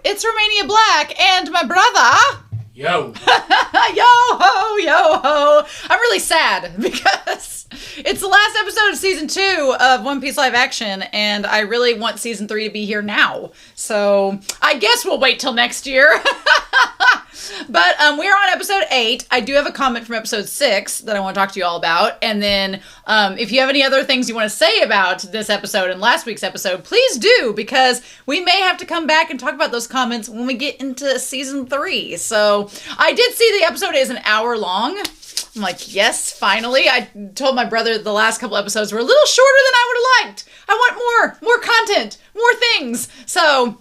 it's Romania Black and my brother. Yo. Yo ho. I'm really sad because it's the last episode of season 2 of One Piece live action, and I really want season 3 to be here now. So I guess we'll wait till next year. But we're on episode 8. I do have a comment from episode 6 that I want to talk to you all about. And then if you have any other things you want to say about this episode and last week's episode, please do, because we may have to come back and talk about those comments when we get into season 3. So I did see the episode is an hour long. I'm like, yes, finally. I told my brother the last couple episodes were a little shorter than I would have liked. I want more content, more things. So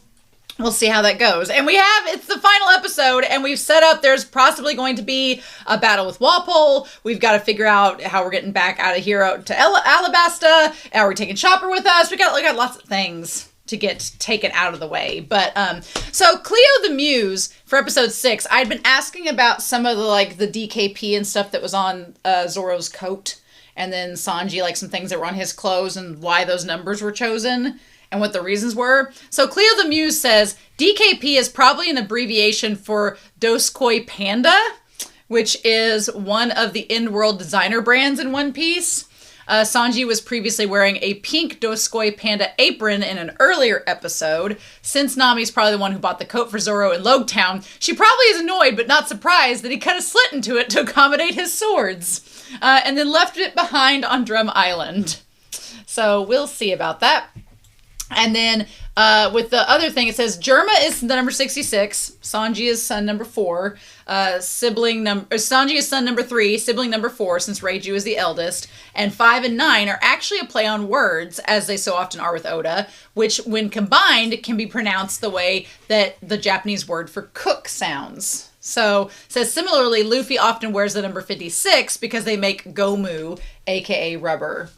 we'll see how that goes. And it's the final episode, and we've set up, there's possibly going to be a battle with Walpole. We've got to figure out how we're getting back out of here to Alabasta. Are we taking Chopper with us? We got lots of things to get taken out of the way. But, so Cleo the Muse for episode 6, I'd been asking about some of the DKP and stuff that was on Zoro's coat. And then Sanji, some things that were on his clothes and why those numbers were chosen and what the reasons were. So Cleo the Muse says DKP is probably an abbreviation for Doskoi Panda, which is one of the in-world designer brands in One Piece. Sanji was previously wearing a pink Doskoi Panda apron in an earlier episode. Since Nami's probably the one who bought the coat for Zoro in Logtown, she probably is annoyed but not surprised that he cut a slit into it to accommodate his swords, and then left it behind on Drum Island. So we'll see about that. And then with the other thing, it says Germa is the number 66. Sanji is son number 4. Sanji is son number 3, sibling number 4, since Reiju is the eldest. And 5 and 9 are actually a play on words, as they so often are with Oda, which when combined can be pronounced the way that the Japanese word for cook sounds. So it says similarly, Luffy often wears the number 56 because they make Gomu, aka rubber.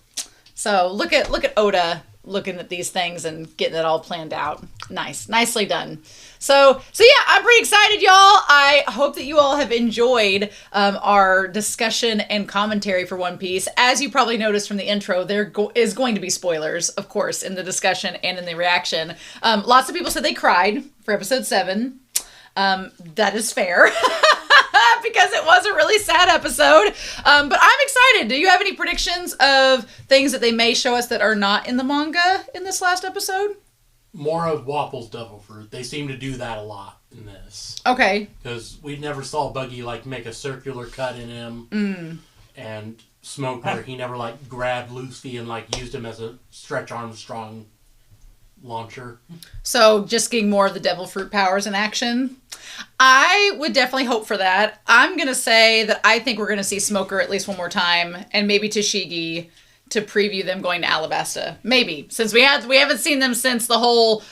So look at Oda looking at these things and getting it all planned out. Nicely done. So yeah, I'm pretty excited, y'all. I hope that you all have enjoyed our discussion and commentary for One Piece. As you probably noticed from the intro, there is going to be spoilers, of course, in the discussion and in the reaction. Lots of people said they cried for episode 7. That is fair. Because it was a really sad episode. But I'm excited. Do you have any predictions of things that they may show us that are not in the manga in this last episode? More of Wapple's devil fruit. They seem to do that a lot in this. Okay. Because we never saw Buggy make a circular cut in him. And Smoker, he never grabbed Luffy and used him as a Stretch Armstrong launcher. So just getting more of the devil fruit powers in action. I would definitely hope for that. I'm going to say that I think we're going to see Smoker at least one more time, and maybe Tashigi to preview them going to Alabasta. Maybe, since we haven't seen them since the whole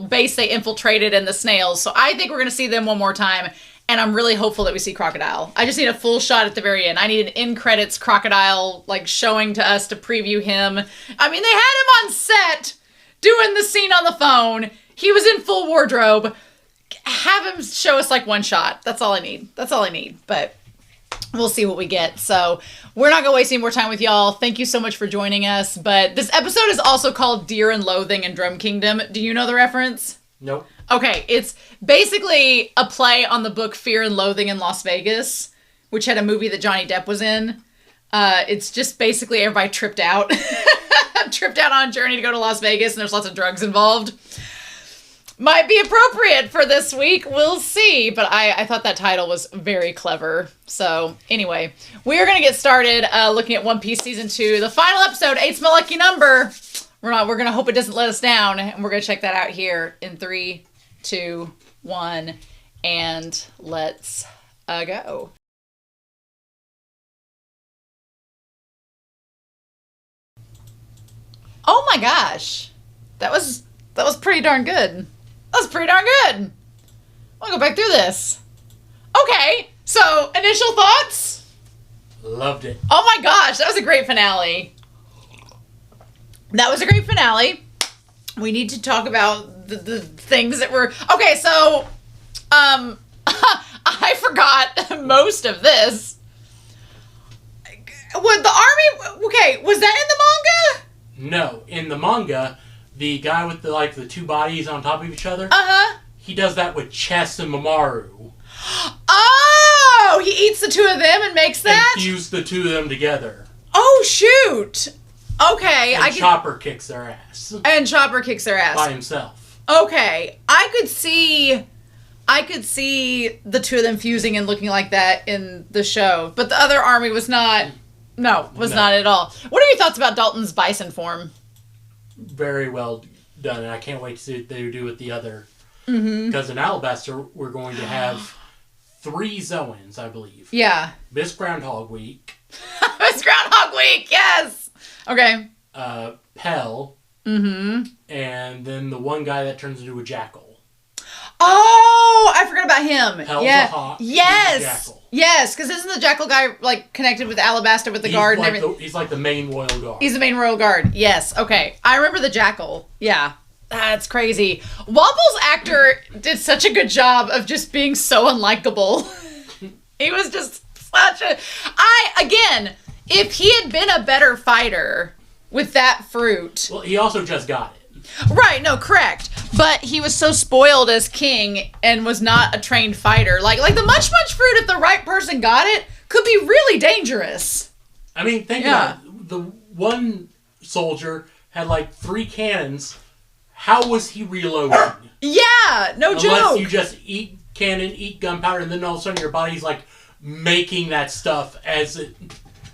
base they infiltrated and the snails. So I think we're going to see them one more time, and I'm really hopeful that we see Crocodile. I just need a full shot at the very end. I need an end credits Crocodile showing to us to preview him. I mean, they had him on set doing the scene on the phone. He was in full wardrobe. Have him show us one shot. That's all I need. But we'll see what we get. So we're not going to waste any more time with y'all. Thank you so much for joining us. But this episode is also called Deer and Loathing in Drum Kingdom. Do you know the reference? Nope. Okay. It's basically a play on the book Fear and Loathing in Las Vegas, which had a movie that Johnny Depp was in. It's just basically everybody tripped out. Tripped out on a journey to go to Las Vegas, and there's lots of drugs involved. Might be appropriate for this week. We'll see. But I thought that title was very clever. So anyway, we're going to get started looking at One Piece Season 2. The final episode, 8's my lucky number. We're going to hope it doesn't let us down. And we're going to check that out here in 3, 2, 1. And let's go. Oh my gosh. That was pretty darn good. That was pretty darn good. I'll go back through this. Okay, so initial thoughts? Loved it. Oh my gosh, that was a great finale. We need to talk about the things that were... Okay, so, I forgot most of this. Would the army... Okay, was that in the manga? No, in the manga, the guy with the 2 bodies on top of each other, he does that with Chess and Mamaru. Oh, he eats the two of them and makes that? And fuse the two of them together. Oh, shoot. Okay. And Chopper kicks their ass. And Chopper kicks their ass. By himself. Okay. I could see the two of them fusing and looking like that in the show. But the other army was not... No, not at all. What are your thoughts about Dalton's bison form? Very well done. And I can't wait to see what they do with the other. Because in Alabaster, we're going to have 3 Zoans, I believe. Yeah. Miss Groundhog Week. Miss Groundhog Week, yes! Okay. Pell. And then the one guy that turns into a jackal. Oh, I forgot about him. Pell's a hawk. Yes. Jackal. Yes, because isn't the jackal guy like connected with Alabaster with the guard and everything? He's like the main royal guard. He's the main royal guard. Yes. Okay. I remember the jackal. Yeah. That's crazy. Wobble's actor did such a good job of just being so unlikable. He was just such a... Again, if he had been a better fighter with that fruit... Well, he also just got it. Right, no, correct. But he was so spoiled as king and was not a trained fighter. Like the Munch fruit, if the right person got it, could be really dangerous. I mean, think about it. The one soldier had like 3 cannons. How was he reloading? Yeah, no joke. Unless you just eat cannon, eat gunpowder, and then all of a sudden your body's like making that stuff as it...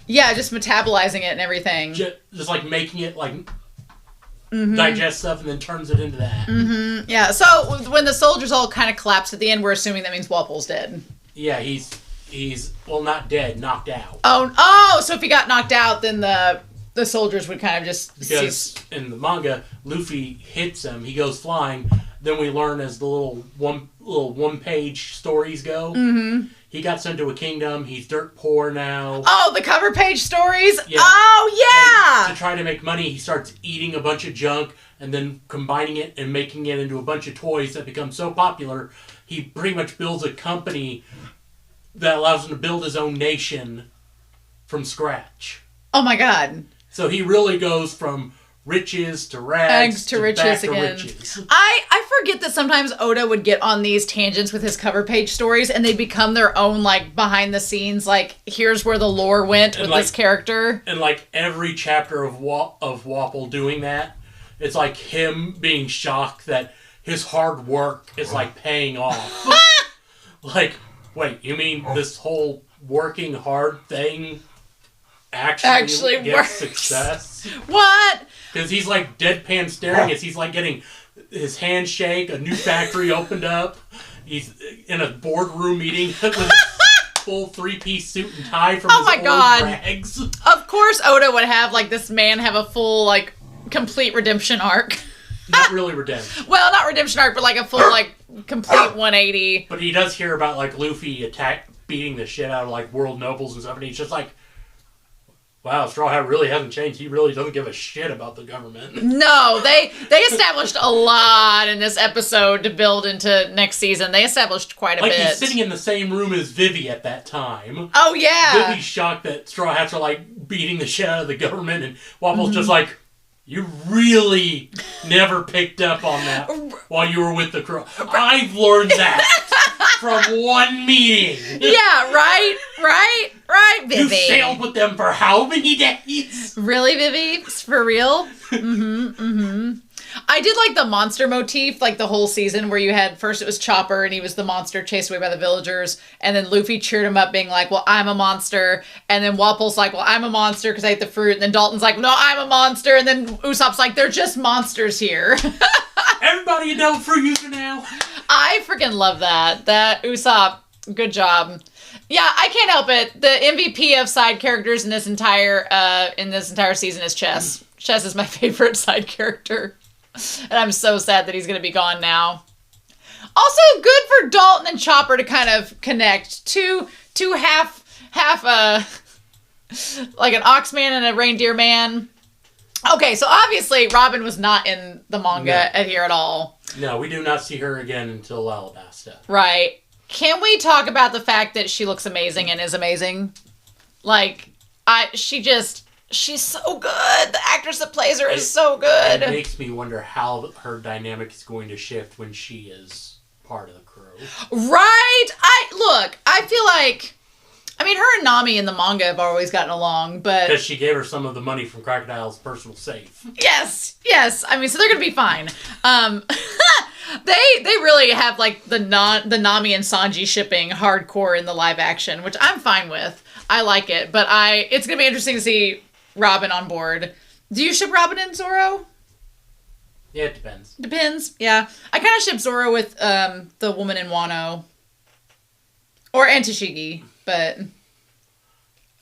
Yeah, just metabolizing it and everything. Just like making it like... digest stuff and then turns it into that. Yeah, so when the soldiers all kind of collapse at the end, we're assuming that means Walpole's dead. Yeah, he's well, not dead, knocked out. Oh, so if he got knocked out, then the soldiers would kind of just... Because in the manga, Luffy hits him, he goes flying, then we learn as the little one-page stories go, he got sent to a kingdom, he's dirt poor now. Oh, the cover page stories? Yeah. Oh, yeah! And to try to make money, he starts eating a bunch of junk and then combining it and making it into a bunch of toys that become so popular, he pretty much builds a company that allows him to build his own nation from scratch. Oh my god. So he really goes from riches to rags to riches back again. To riches. I forget that sometimes Oda would get on these tangents with his cover page stories and they'd become their own like behind the scenes like here's where the lore went with this character. And like every chapter of Wapple doing that, it's like him being shocked that his hard work is like paying off. Like, wait, you mean this whole working hard thing actually gets works. Success? What? Because he's like deadpan staring as he's like getting his handshake, a new factory opened up. He's in a boardroom meeting with a full 3-piece suit and tie from his old rags. Of course Oda would have like this man have a full like complete redemption arc. Not really redemption. Well, not redemption arc, but like a full like complete 180. But he does hear about like Luffy beating the shit out of like world nobles and stuff, and he's just like, wow, Straw Hat really hasn't changed. He really doesn't give a shit about the government. No, they established a lot in this episode to build into next season. They established quite a bit. Like, he's sitting in the same room as Vivi at that time. Oh, yeah. Vivi's shocked that Straw Hats are, like, beating the shit out of the government, and Waffle's just like, you really never picked up on that while you were with the Crow. I've learned that from one meeting. Yeah, right, Vivi. You sailed with them for how many days? Really, Vivi? For real? I did like the monster motif, like the whole season where you had, first it was Chopper and he was the monster chased away by the villagers, and then Luffy cheered him up being like, well, I'm a monster, and then Wapple's like, well, I'm a monster because I ate the fruit, and then Dalton's like, no, I'm a monster, and then Usopp's like, they're just monsters here. Everybody a devil fruit user now. I freaking love that. That Usopp, good job. Yeah, I can't help it. The MVP of side characters in this entire season is Chess. Chess is my favorite side character. And I'm so sad that he's going to be gone now. Also, good for Dalton and Chopper to kind of connect. Two half like an ox man and a reindeer man. Okay, so obviously Robin was not in the manga here at all. No, we do not see her again until Alabasta. Right. Can we talk about the fact that she looks amazing and is amazing? Like, she's so good. The actress that plays her is so good. It makes me wonder how her dynamic is going to shift when she is part of the crew. Right? I feel like, I mean, her and Nami in the manga have always gotten along, but... Because she gave her some of the money from Crocodile's personal safe. Yes. I mean, so they're going to be fine. They really have, like, the Nami and Sanji shipping hardcore in the live action, which I'm fine with. I like it, but it's going to be interesting to see Robin on board. Do you ship Robin and Zoro? Yeah, it depends. Depends, yeah. I kind of ship Zoro with the woman in Wano. Or Antashigi, but...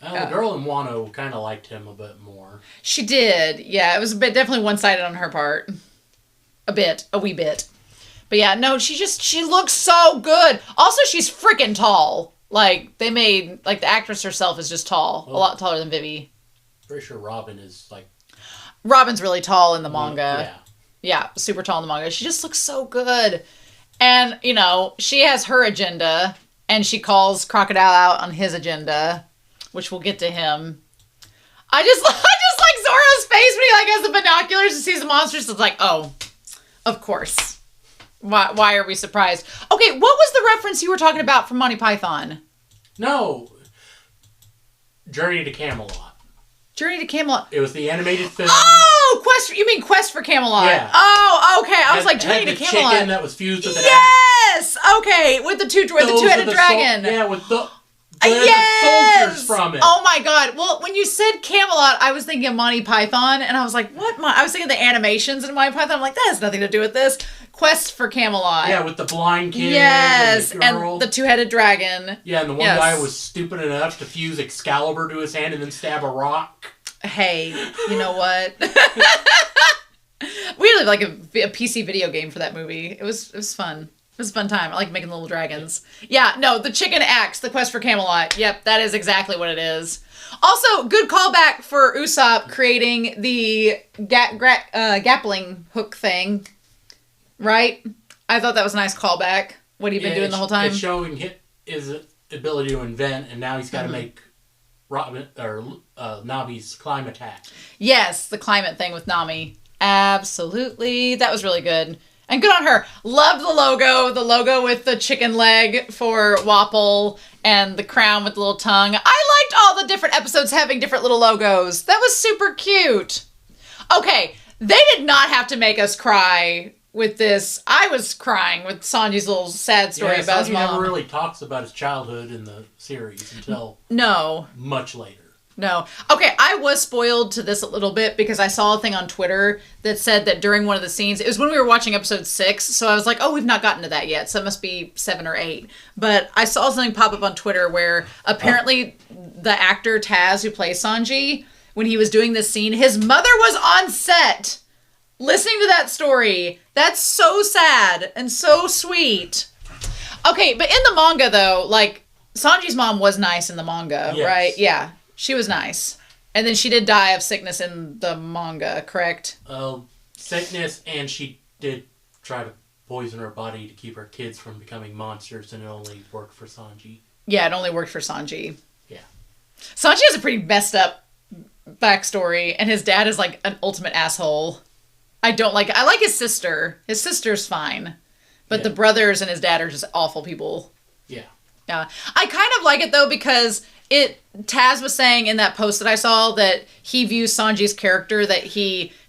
The girl in Wano kind of liked him a bit more. She did, yeah. It was definitely one-sided on her part. A wee bit. But yeah, no, she looks so good. Also, she's freaking tall. Like, they made, like, the actress herself is just tall. A lot taller than Vivi. Pretty sure Robin is, like... Robin's really tall in the manga. Yeah. Yeah, super tall in the manga. She just looks so good. And, you know, she has her agenda, and she calls Crocodile out on his agenda, which we'll get to him. I just like Zoro's face when he, like, has the binoculars and sees the monsters. It's like, oh, of course. Why are we surprised? Okay, what was the reference you were talking about from Monty Python? No. Journey to Camelot. Journey to Camelot. It was the animated film. Oh, you mean Quest for Camelot? Yeah. Oh, okay. I was like, Journey to Camelot. Chicken that was fused with an Yes. Okay, with the two-headed dragon. Yeah, with the Yes! soldiers from it. Oh my god. Well, when you said Camelot, I was thinking of Monty Python, and I was like, what? I was thinking the animations in Monty Python. I'm like, that has nothing to do with this. Quest for Camelot. Yeah, with the blind kid. Yes, and the girl. and the two-headed dragon. Yeah, and the one guy was stupid enough to fuse Excalibur to his hand and then stab a rock. Hey, you know what? We really like a PC video game for that movie. It was fun. It was a fun time. I like making little dragons. Yeah, no, the chicken axe, the Quest for Camelot. Yep, that is exactly what it is. Also, good callback for Usopp creating the grappling hook thing. Right? I thought that was a nice callback. What have you been doing the whole time? It's showing his ability to invent, and now he's got to make Navi's climb attack. Yes, the climate thing with Nami. Absolutely. That was really good. And good on her. Loved the logo with the chicken leg for Wapol and the crown with the little tongue. I liked all the different episodes having different little logos. That was super cute. Okay, they did not have to make us cry with this. I was crying with Sanji's little sad story about his mom. Sanji never really talks about his childhood in the series until much later. No. Okay, I was spoiled to this a little bit because I saw a thing on Twitter that said that during one of the scenes, it was when we were watching episode 6, so I was like, oh, we've not gotten to that yet, so it must be 7 or 8. But I saw something pop up on Twitter where apparently the actor Taz, who plays Sanji, when he was doing this scene, his mother was on set listening to that story. That's so sad and so sweet. Okay, but in the manga, though, like, Sanji's mom was nice in the manga, right? Yeah. She was nice. And then she did die of sickness in the manga, correct? Sickness, and she did try to poison her body to keep her kids from becoming monsters, and it only worked for Sanji. Yeah, it only worked for Sanji. Yeah. Sanji has a pretty messed up backstory, and his dad is like an ultimate asshole. I like his sister. His sister's fine. But the brothers and his dad are just awful people. Yeah. Yeah. I kind of like it, though, because Taz was saying in that post that I saw that he views Sanji's character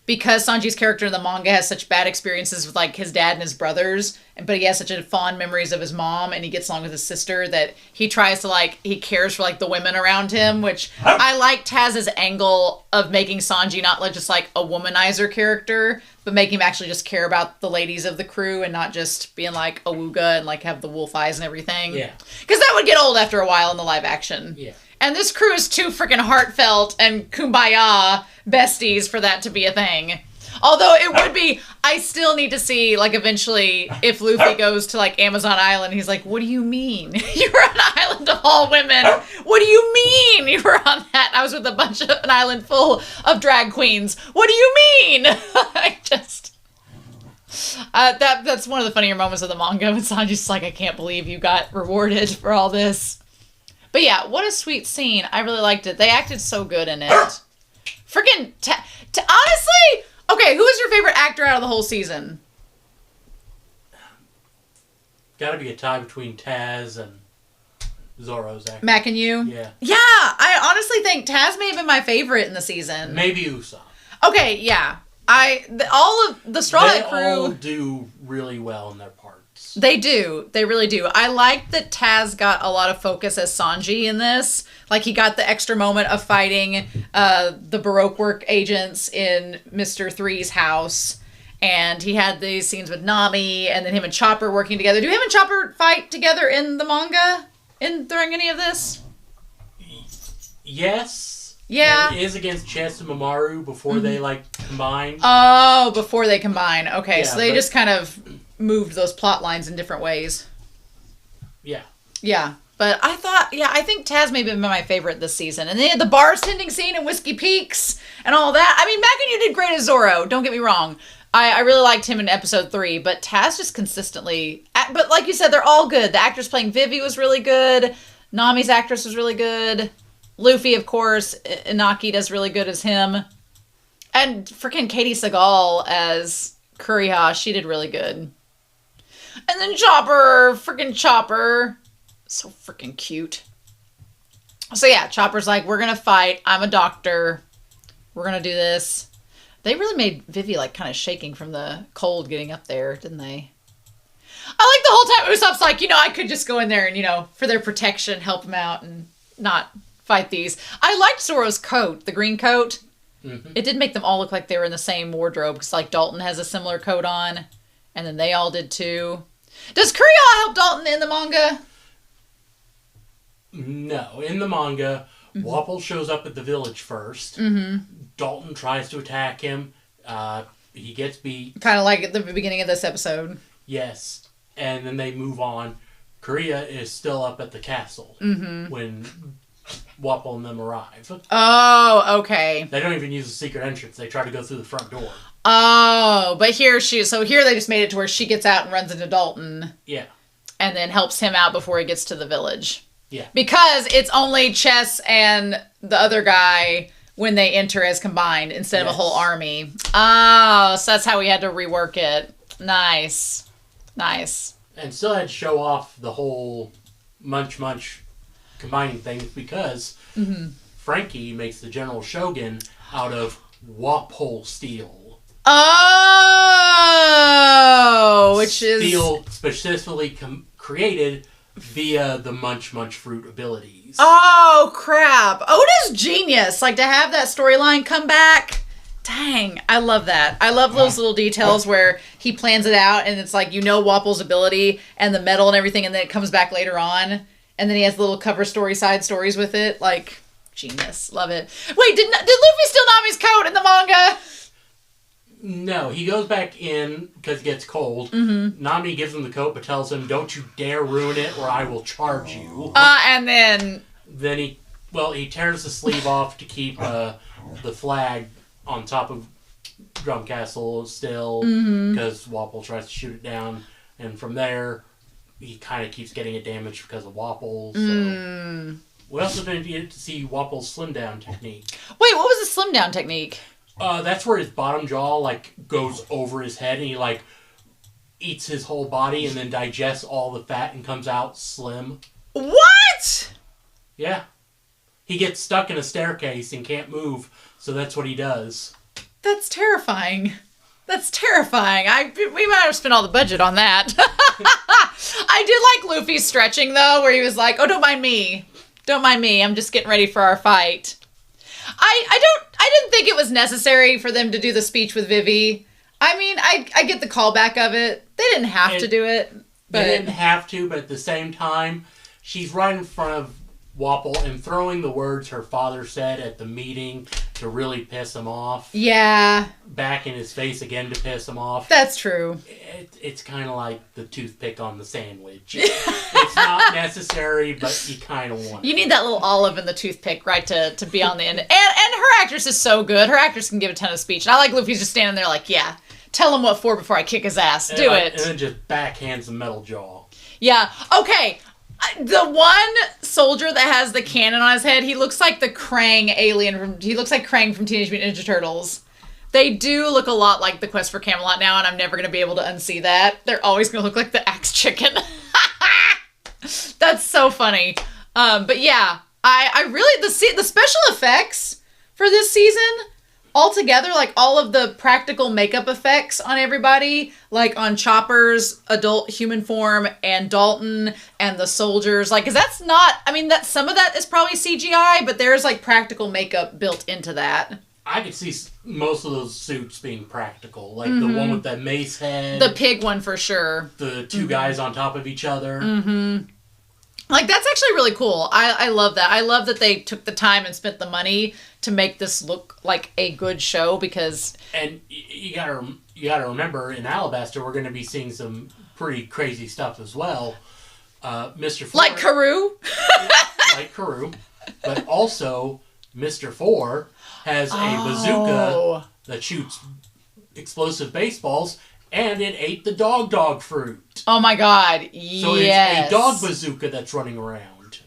because Sanji's character in the manga has such bad experiences with like his dad and his brothers, but he has such fond memories of his mom and he gets along with his sister that he tries to he cares for like the women around him, which I like Taz's angle of making Sanji not just like a womanizer character, but make him actually just care about the ladies of the crew and not just being like a wooga and like have the wolf eyes and everything. Yeah. Because that would get old after a while in the live action. Yeah. And this crew is too freaking heartfelt and kumbaya besties for that to be a thing. Although it would be, I still need to see, like, eventually, if Luffy goes to, like, Amazon Island, he's like, what do you mean? You were on an island of all women. What do you mean you were on that? I was with an island full of drag queens. What do you mean? That's one of the funnier moments of the manga when Sanji's just like, I can't believe you got rewarded for all this. But yeah, what a sweet scene. I really liked it. They acted so good in it. Freaking, honestly, okay, who is your favorite actor out of the whole season? Gotta be a tie between Taz and Zorro's acting. Mac and you? Yeah. Yeah, I honestly think Taz may have been my favorite in the season. Maybe Usopp. Okay, yeah. All of the Straw Hat crew... They all do really well in their parts. They do. They really do. I like that Taz got a lot of focus as Sanji in this. Like, he got the extra moment of fighting the Baroque work agents in Mr. Three's house. And he had these scenes with Nami, and then him and Chopper working together. Do him and Chopper fight together in the manga during any of this? Yes. Yeah. And it is against Chess and Mamaru before they, combine. Oh, before they combine. Okay, Yeah, so they just kind of moved those plot lines in different ways. Yeah. Yeah. But I think Taz may have been my favorite this season. And they had the bartending scene in Whiskey Peaks and all that. I mean, Mac and you did great as Zorro. Don't get me wrong. I really liked him in episode 3, but Taz just consistently... But like you said, they're all good. The actress playing Vivi was really good. Nami's actress was really good. Luffy, of course. Inaki does really good as him. And freaking Katie Sagal as Kuriha, she did really good. And then Chopper, so freaking cute. So yeah, Chopper's like, we're gonna fight. I'm a doctor. We're gonna do this. They really made Vivi kind of shaking from the cold getting up there, didn't they? I like the whole time Usopp's like, I could just go in there and, for their protection, help them out and not fight these. I liked Zoro's coat, the green coat. Mm-hmm. It did make them all look like they were in the same wardrobe, because Dalton has a similar coat on, and then they all did too. Does Kuriha help Dalton in the manga? No. In the manga, Wapol shows up at the village first. Mm-hmm. Dalton tries to attack him. He gets beat. Kind of like at the beginning of this episode. Yes. And then they move on. Kuriha is still up at the castle when Wapol and them arrive. Oh, okay. They don't even use the secret entrance. They try to go through the front door. Oh, but here they just made it to where she gets out and runs into Dalton. Yeah. And then helps him out before he gets to the village. Yeah. Because it's only Chess and the other guy when they enter as combined instead of a whole army. Oh, so that's how we had to rework it. Nice. And still had to show off the whole Munch combining things because Frankie makes the General Shogun out of Wapol steel. Oh, which is... Steel specifically created via the Munch fruit abilities. Oh, crap. Oda's genius. To have that storyline come back. Dang, I love that. I love those little details where he plans it out and it's Wapol's ability and the metal and everything, and then it comes back later on. And then he has little cover side stories with it. Genius. Love it. Wait, did Luffy steal Nami's coat in the manga? No, he goes back in because it gets cold. Mm-hmm. Nami gives him the coat but tells him, don't you dare ruin it or I will charge you. And then... Then he tears the sleeve off to keep the flag on top of Drum Castle still because Wapol tries to shoot it down. And from there, he kind of keeps getting it damaged because of Wapol. So. We also didn't get to see Wapol's slim down technique. Wait, what was the slim down technique? That's where his bottom jaw, goes over his head, and he, eats his whole body and then digests all the fat and comes out slim. What? Yeah. He gets stuck in a staircase and can't move, so that's what he does. That's terrifying. We might have spent all the budget on that. I did like Luffy's stretching, though, where he was like, oh, don't mind me. I'm just getting ready for our fight. I didn't think it was necessary for them to do the speech with Vivi. I mean, I get the callback of it. They didn't have to do it. But... They didn't have to, but at the same time, she's right in front of Wapol and throwing the words her father said at the meeting to really piss him off. Yeah. Back in his face again to piss him off. That's true. It's kind of like the toothpick on the sandwich. It's not necessary, but you kind of want it. You need that little olive in the toothpick, right, to be on the end. And her actress is so good. Her actress can give a ton of speech. And I like Luffy's just standing there yeah, tell him what for before I kick his ass. Do it. And then just backhands the metal jaw. Yeah. Okay. The one soldier that has the cannon on his head, he looks like the Krang alien. He looks like Krang from Teenage Mutant Ninja Turtles. They do look a lot like the Quest for Camelot now, and I'm never going to be able to unsee that. They're always going to look like the Axe Chicken. so funny. But yeah, I really the special effects for this season altogether, like all of the practical makeup effects on everybody, like on Chopper's adult human form and Dalton and the soldiers, like, 'cause that's not, I mean, that some of that is probably CGI, but there's like practical makeup built into that. I could see most of those suits being practical, like the one with that mace head, The pig one for sure. the two guys on top of each other. Like, that's actually really cool. I love that. I love that they took the time and spent the money to make this look like a good show, because... And you gotta remember, in Alabaster, we're going to be seeing some pretty crazy stuff as well. Mr. Four... Like Karoo? Like Karoo. But also, Mr. Four has a bazooka that shoots explosive baseballs, and it ate the dog fruit. Oh my god, So yes. it's a dog bazooka that's running around.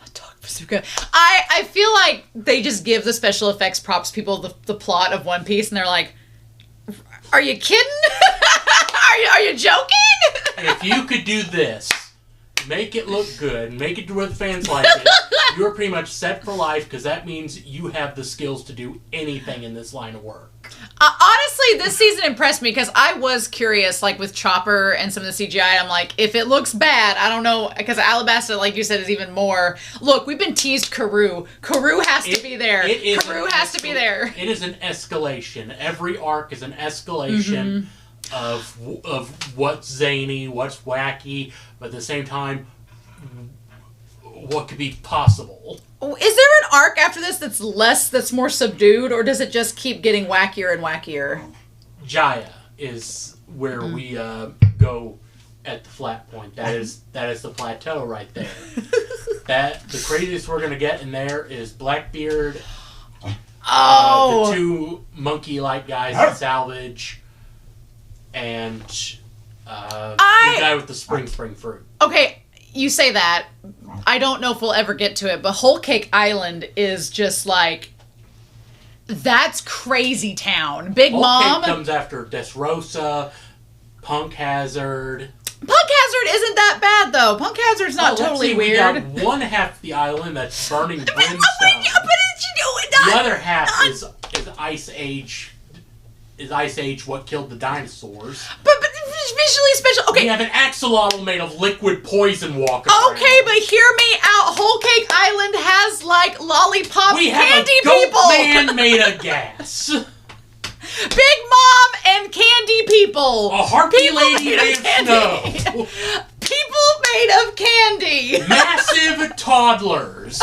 A dog bazooka. I feel like they just give the special effects props people the plot of One Piece, and they're like, are you kidding? are you joking? And if you could do this, make it look good, make it to where the fans like it, you're pretty much set for life, because that means you have the skills to do anything in this line of work. Honestly, this season impressed me, because I was curious, like with Chopper and some of the CGI, I'm like, if it looks bad, I don't know, because Alabasta, like you said, is even more. Look, we've been teased Karoo. Karoo has to be there. Karoo has to be there. It is an escalation. Every arc is an escalation of what's zany, what's wacky, but at the same time, what could be possible. Is there an arc after this that's more subdued, or does it just keep getting wackier and wackier? Jaya is where we go at the flat point. That is the plateau right there. The craziest we're gonna get in there is Blackbeard, the two monkey-like guys in Salvage, and the guy with the spring fruit. Okay. You say that. I don't know if we'll ever get to it, but Whole Cake Island is just like, that's crazy town. Big Whole Mom Cake comes after Desrosa, Punk Hazard. Punk Hazard isn't that bad though. Punk Hazard's not totally weird. We got one half of the island that's burning brimstone. The other half is Ice Age. Is Ice Age what killed the dinosaurs? But visually special. Okay. We have an axolotl made of liquid poison walking around. Okay, but hear me out. Whole Cake Island has like lollipop candy people. We have a goat man made of gas. Big Mom and candy people. A harpy lady made of snow. People made of candy. Massive toddlers.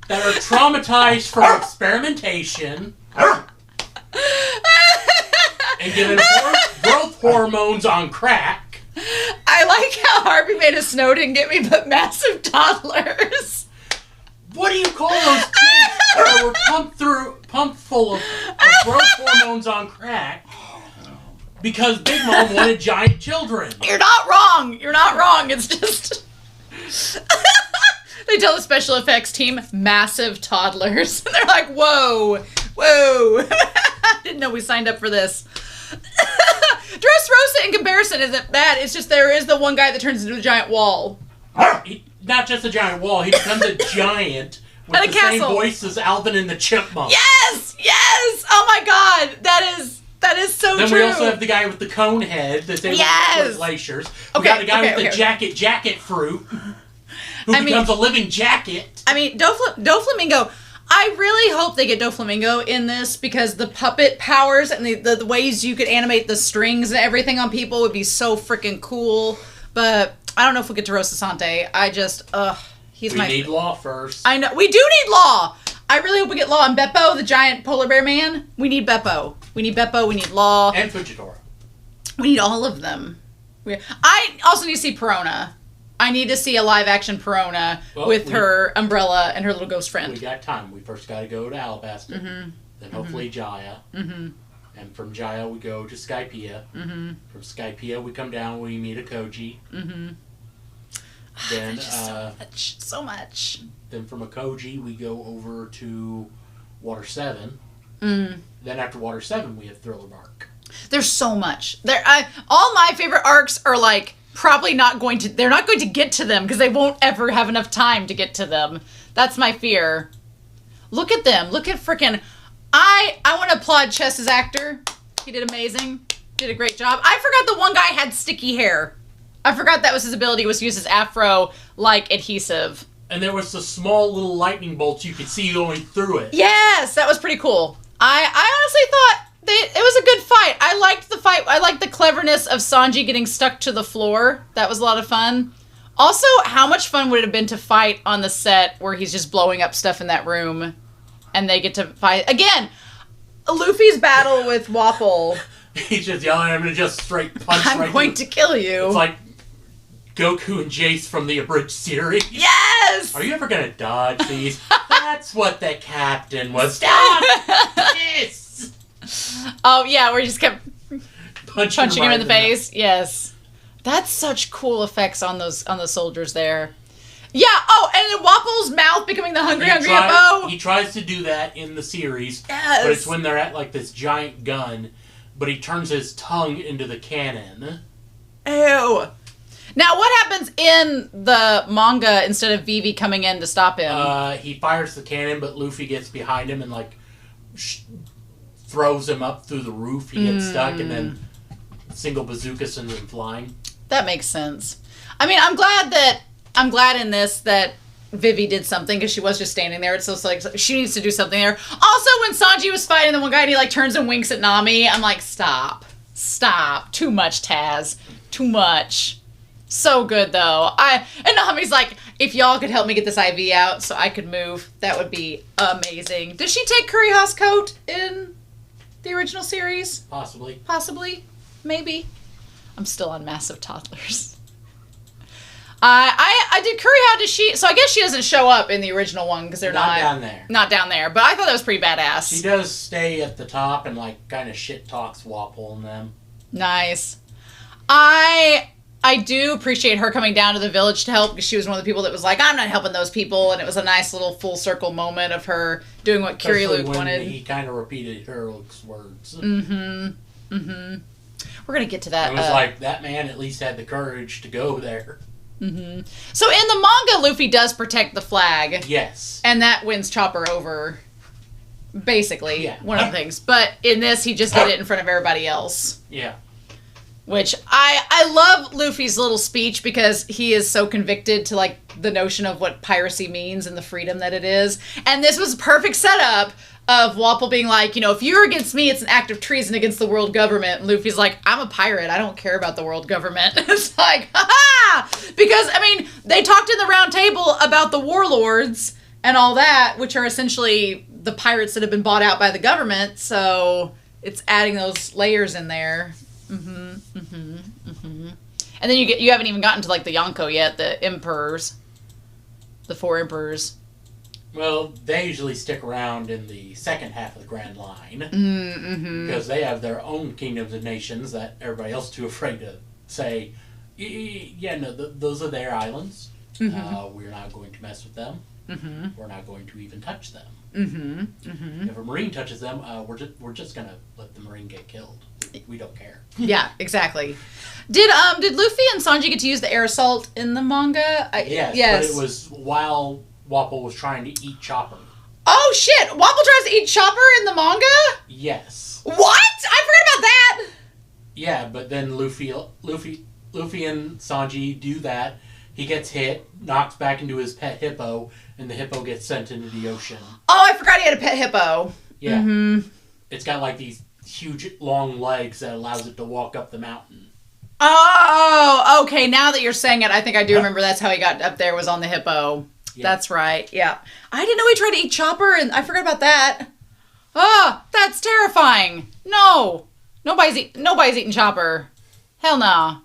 That are traumatized from experimentation and given growth hormones on crack. I like how Harvey made a snow didn't get me, but massive toddlers. What do you call those kids that were pumped full of growth hormones on crack because Big Mom wanted giant children? You're not wrong. You're not wrong. It's just... They tell the special effects team, massive toddlers. And they're like, whoa. Didn't know we signed up for this. Dressrosa in comparison isn't bad. It's just there is the one guy that turns into a giant wall. Not just a giant wall. He becomes a giant with the same voice as Alvin and the Chipmunks. Yes! Oh my god. That is so then true. Then we also have the guy with the cone head that's able to put glaciers. We got the guy with the jacket fruit. Who becomes a living jacket. I mean, Doflamingo, I really hope they get Doflamingo in this, because the puppet powers and the ways you could animate the strings and everything on people would be so freaking cool. But I don't know if we'll get to Rosasante. We need Law first. I know. We do need Law. I really hope we get Law and Beppo, the giant polar bear man. We need Beppo. We need Law. And Fujitora. We need all of them. I also need to see Perona. I need to see a live-action Perona with her umbrella and her little ghost friend. We got time. We first got to go to Alabaster, then hopefully Jaya, and from Jaya we go to Skypiea. From Skypiea we come down, we meet a Koji. Then so much. Then from a Koji we go over to Water 7. Then after Water 7 we have Thriller Bark. There's so much. All my favorite arcs are like probably not going to, they're not going to get to them because they won't ever have enough time to get to them. That's my fear. Look at them. Look at frickin', I want to applaud Chess's actor. He did amazing. Did a great job. I forgot the one guy had sticky hair. I forgot that was his ability, was to use his afro like adhesive. And there was the small little lightning bolts you could see going through it. Yes, that was pretty cool. I honestly thought it was a good fight. I liked the fight. I liked the cleverness of Sanji getting stuck to the floor. That was a lot of fun. Also, how much fun would it have been to fight on the set where he's just blowing up stuff in that room and they get to fight again? Luffy's battle with Wapol. He's just yelling at him and just straight punch. I'm going to kill you. It's like Goku and Jace from the abridged series. Yes! Are you ever gonna dodge these? That's what the captain was. Stop! Yes! Oh, yeah, where he just kept punching him in the face. The... Yes. That's such cool effects on the soldiers there. Yeah, oh, and then Wapol's mouth becoming the hungry hippo. He tries to do that in the series. Yes. But it's when they're at like this giant gun, but he turns his tongue into the cannon. Ew. Now, what happens in the manga instead of Vivi coming in to stop him? He fires the cannon, but Luffy gets behind him and like throws him up through the roof. He gets stuck, and then single bazooka sends him flying. That makes sense. I mean, I'm glad in this that Vivi did something because she was just standing there. It's just like she needs to do something there. Also, when Sanji was fighting the one guy and he like turns and winks at Nami, I'm like, stop. Too much, Taz. Too much. So good though. And Nami's like, if y'all could help me get this IV out so I could move, that would be amazing. Does she take Kuriha's coat in the original series? Possibly. Maybe. I'm still on massive toddlers. I did Kuriha. Does she? So I guess she doesn't show up in the original one because they're not down there. Not down there. But I thought that was pretty badass. She does stay at the top and like kind of shit talks Wapol and them. Nice. I do appreciate her coming down to the village to help because she was one of the people that was like, I'm not helping those people, and it was a nice little full circle moment of her doing what Luke wanted. He kind of repeated Luke's words. We're gonna get to that. It was like that man at least had the courage to go there. So in the manga, Luffy does protect the flag. Yes. And that wins Chopper over, basically, yeah. one of the things. But in this, he just did it in front of everybody else. Yeah. Which, I love Luffy's little speech because he is so convicted to, like, the notion of what piracy means and the freedom that it is. And this was a perfect setup of Wapol being like, you know, if you're against me, it's an act of treason against the world government. And Luffy's like, I'm a pirate. I don't care about the world government. It's like, ha-ha! Because, I mean, they talked in the round table about the warlords and all that, which are essentially the pirates that have been bought out by the government. So it's adding those layers in there. And then you haven't even gotten to, like, the Yonko yet, the emperors. The 4 emperors. Well, they usually stick around in the second half of the Grand Line. Because they have their own kingdoms and nations that everybody else is too afraid to say, yeah, no, those are their islands. We're not going to mess with them. We're not going to even touch them. If a Marine touches them, we're just going to let the Marine get killed. We don't care. Yeah, exactly. Did Luffy and Sanji get to use the air assault in the manga? Yes, but it was while Wapol was trying to eat Chopper. Oh shit! Wapol tries to eat Chopper in the manga? Yes. What? I forgot about that! Yeah, but then Luffy and Sanji do that. He gets hit, knocks back into his pet hippo, and the hippo gets sent into the ocean. Oh, I forgot he had a pet hippo. Yeah. It's got like these huge long legs that allows it to walk up the mountain. Oh, okay. Now that you're saying it, I think I do remember that's how he got up there, was on the hippo. Yeah. That's right. Yeah. I didn't know he tried to eat Chopper, and I forgot about that. Oh, that's terrifying. No. Nobody's eating Chopper. Hell no.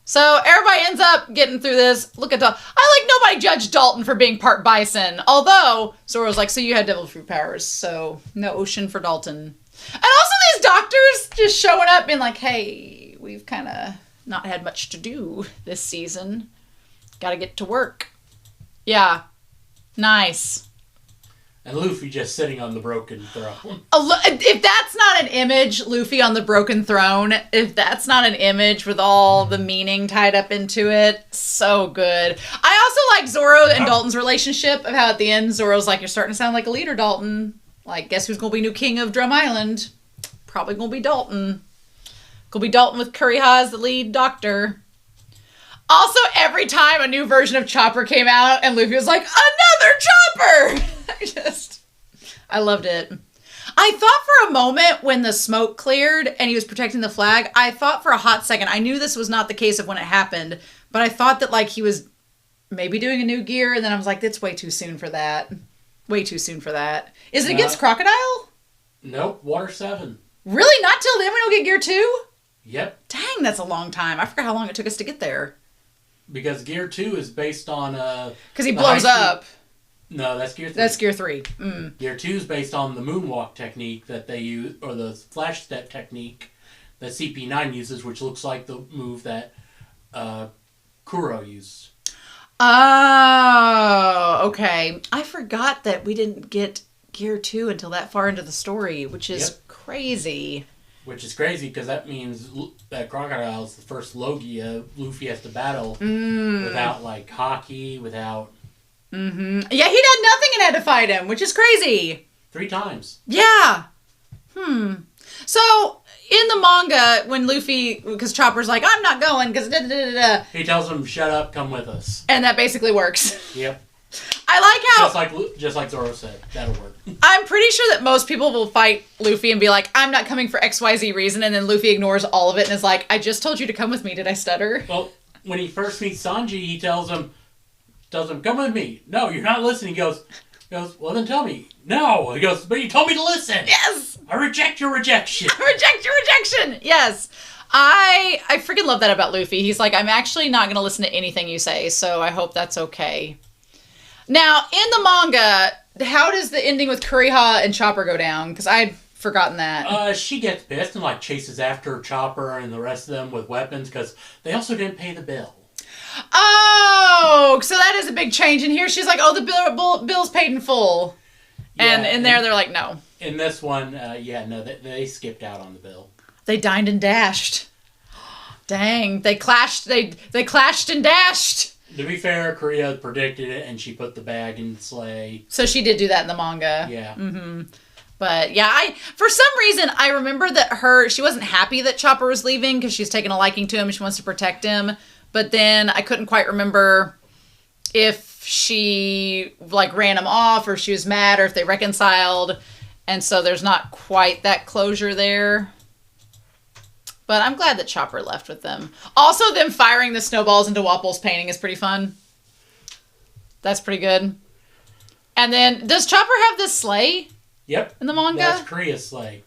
So everybody ends up getting through this. Look at nobody judged Dalton for being part bison. Although Zoro's like, so you had devil fruit powers, so no ocean for Dalton. And also these doctors just showing up being like, hey, we've kind of not had much to do this season. Got to get to work. Yeah. Nice. And Luffy just sitting on the broken throne. If that's not an image, Luffy on the broken throne, if that's not an image with all the meaning tied up into it, so good. I also like Zoro and Dalton's relationship of how at the end Zoro's like, you're starting to sound like a leader, Dalton. Like, guess who's going to be new king of Drum Island? Probably going to be Dalton. Going to be Dalton with Kuriha as the lead doctor. Also, every time a new version of Chopper came out and Luffy was like, another Chopper! I loved it. I thought for a moment when the smoke cleared and he was protecting the flag, I thought for a hot second, I knew this was not the case of when it happened, but I thought that like he was maybe doing a new gear, and then I was like, that's way too soon for that. Way too soon for that. Is it against Crocodile? Nope, Water 7. Really? Not till then we don't get Gear 2? Yep. Dang, that's a long time. I forgot how long it took us to get there. Because Gear 2 is based on... Because he blows up. No, that's Gear 3. That's Gear 3. Mm. Gear 2 is based on the moonwalk technique that they use, or the flash step technique that CP9 uses, which looks like the move that Kuro used. Oh, okay. I forgot that we didn't get Gear 2 until that far into the story, which is crazy. Which is crazy because that means that Crocodile is the first Logia Luffy has to battle without like hockey, without... Mm-hmm. Yeah, he did nothing and had to fight him, which is crazy. 3 times. Yeah. So, in the manga, when Luffy, because Chopper's like, I'm not going, because da-da-da-da-da. He tells him, shut up, come with us. And that basically works. Yep. I like how... Just like Zoro said, that'll work. I'm pretty sure that most people will fight Luffy and be like, I'm not coming for XYZ reason, and then Luffy ignores all of it and is like, I just told you to come with me, did I stutter? Well, when he first meets Sanji, he tells him, come with me. No, you're not listening. He goes, well then tell me. No. He goes, but you told me to listen. Yes. I reject your rejection. I reject your rejection. Yes. I freaking love that about Luffy. He's like, I'm actually not going to listen to anything you say, so I hope that's okay. Now, in the manga, how does the ending with Kuriha and Chopper go down? Because I'd forgotten that. She gets pissed and like chases after Chopper and the rest of them with weapons because they also didn't pay the bill. Oh, so that is a big change. And here she's like, oh, the bill's paid in full. Yeah, and in there they're like, no. In this one, they skipped out on the bill. They dined and dashed. Dang, they clashed and dashed. To be fair, Korea predicted it, and she put the bag in the sleigh. So she did do that in the manga. Yeah. Mm-hmm. But yeah, for some reason, I remember that she wasn't happy that Chopper was leaving because she's taken a liking to him and she wants to protect him. But then I couldn't quite remember if she like ran him off or she was mad or if they reconciled. And so there's not quite that closure there. But I'm glad that Chopper left with them. Also, them firing the snowballs into Wapple's painting is pretty fun. That's pretty good. And then, does Chopper have this sleigh? Yep. In the manga? That's Korea's sleigh.